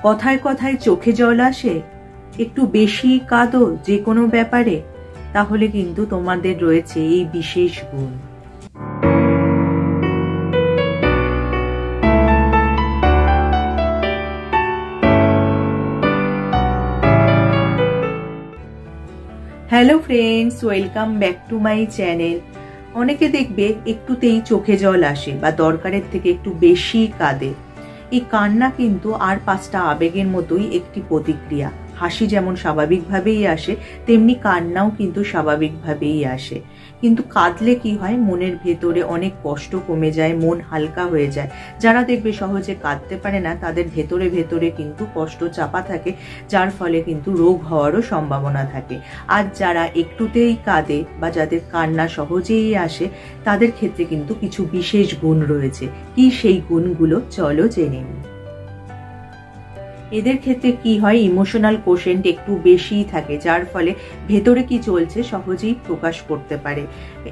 কথায় কথায় চোখে জল আসে, একটু বেশি কাঁদো যে কোনো ব্যাপারে, তাহলে কিন্তু তোমাদের রয়েছে এই বিশেষ গুণ। Hello friends, welcome back to my channel. অনেকে দেখবে একটুতেই চোখে জল আসে বা দরকারের থেকে একটু বেশি কাঁদে। এই কান্না কিন্তু আর 5টা আবেগের মতোই একটি প্রতিক্রিয়া। হাসি যেমন স্বাভাবিকভাবেই আসে, তেমনি কান্নাও কিন্তু স্বাভাবিকভাবেই আসে। কিন্তু কাঁদলে কি হয়, মনের ভেতরে অনেক কষ্ট কমে যায়, মন হালকা হয়ে যায়। যারা দেখবে সহজে কাঁদতে পারে না, তাদের ভেতরে ভেতরে কিন্তু কষ্ট চাপা থাকে, যার ফলে কিন্তু রোগ হওয়ারও সম্ভাবনা থাকে। আর যারা একটুতেই কাঁদে বা যাদের কান্না সহজেই আসে, তাদের ক্ষেত্রে কিন্তু কিছু বিশেষ গুণ রয়েছে। কি সেই গুণগুলো চলো জেনে নিই। এদের ক্ষেত্রে কি হয়, ইমোশনাল কোশেন্ট একটু বেশিই থাকে, যার ফলে ভেতরে কি চলছে সহজেই প্রকাশ করতে পারে।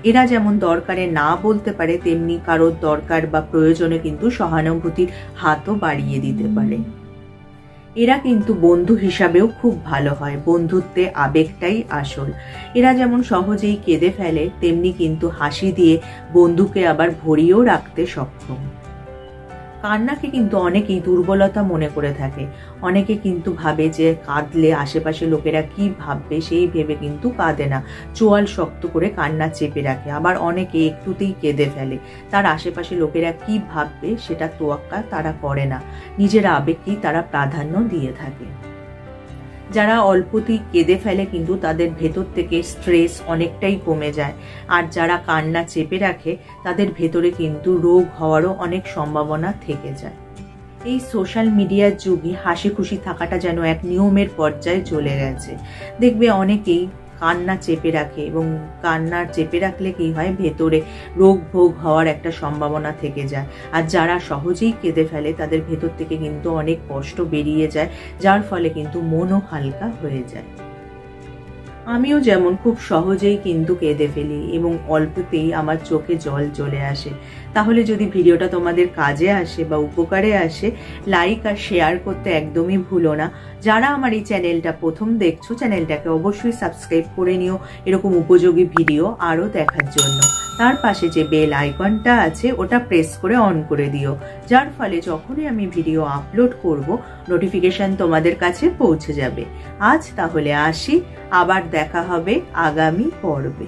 এরা যেমন দরকারে না বলতে পারে, তেমনি কারোর দরকার বা প্রয়োজনে কিন্তু সহানুভূতির হাতও বাড়িয়ে দিতে পারে। এরা কিন্তু বন্ধু হিসাবেও খুব ভালো হয়, বন্ধুত্বে আবেগটাই আসল। এরা যেমন সহজেই কেঁদে ফেলে, তেমনি কিন্তু হাসি দিয়ে বন্ধুকে আবার ভরিয়েও রাখতে সক্ষম। কান্নাকে কিন্তু অনেকেই দুর্বলতা মনে করে থাকে। অনেকে কিন্তু ভাবে যে কাঁদলে আশেপাশে লোকেরা কি ভাববে, সেই ভেবে কিন্তু কাঁদে না, চোয়াল শক্ত করে কান্না চেপে রাখে। আবার অনেকে একটুতেই কেঁদে ফেলে, তার আশেপাশে লোকেরা কি ভাববে সেটা তোয়াক্কা তারা করে না, নিজের আবেগকেই তারা প্রাধান্য দিয়ে থাকে। যারা অল্পতেই কেঁদে ফেলে কিন্তু তাদের ভেতর থেকে স্ট্রেস অনেকটাই কমে যায়। আর যারা কান্না চেপে রাখে, তাদের ভেতরে কিন্তু রোগ হওয়ারও অনেক সম্ভাবনা থেকে যায়। এই সোশ্যাল মিডিয়ার যুগে হাসি খুশি থাকাটা যেন এক নিয়মের পর্যায়ে চলে গেছে। দেখবে অনেকেই কান্না চেপে রাখে, এবং কান্না চেপে রাখলে কি হয়, ভেতরে রোগ ভোগ হওয়ার একটা সম্ভাবনা থেকে যায়। আর যারা সহজেই কেঁদে ফেলে, তাদের ভেতর থেকে কিন্তু অনেক কষ্ট বেরিয়ে যায়, যার ফলে কিন্তু মনও হালকা হয়ে যায়। আমিও যেমন খুব সহজেই কিন্তু কেঁদে ফেলি এবং অল্পতেই আমার চোখে জল চলে আসে। তাহলে যদি ভিডিওটা তোমাদের কাজে আসে বা উপকারে আসে, লাইক আর শেয়ার করতে একদমই ভুলো না। যারা আমার এই চ্যানেলটা প্রথম দেখছো, চ্যানেলটাকে অবশ্যই সাবস্ক্রাইব করে নিও এরকম উপযোগী ভিডিও আরও দেখার জন্য। তার পাশে যে বেল আইকনটা আছে, ওটা প্রেস করে অন করে দিও, যার ফলে যখনই আমি ভিডিও আপলোড করব, নোটিফিকেশন তোমাদের কাছে পৌঁছে যাবে। আজ তাহলে আসি, আবার দেখা হবে আগামী পর্বে।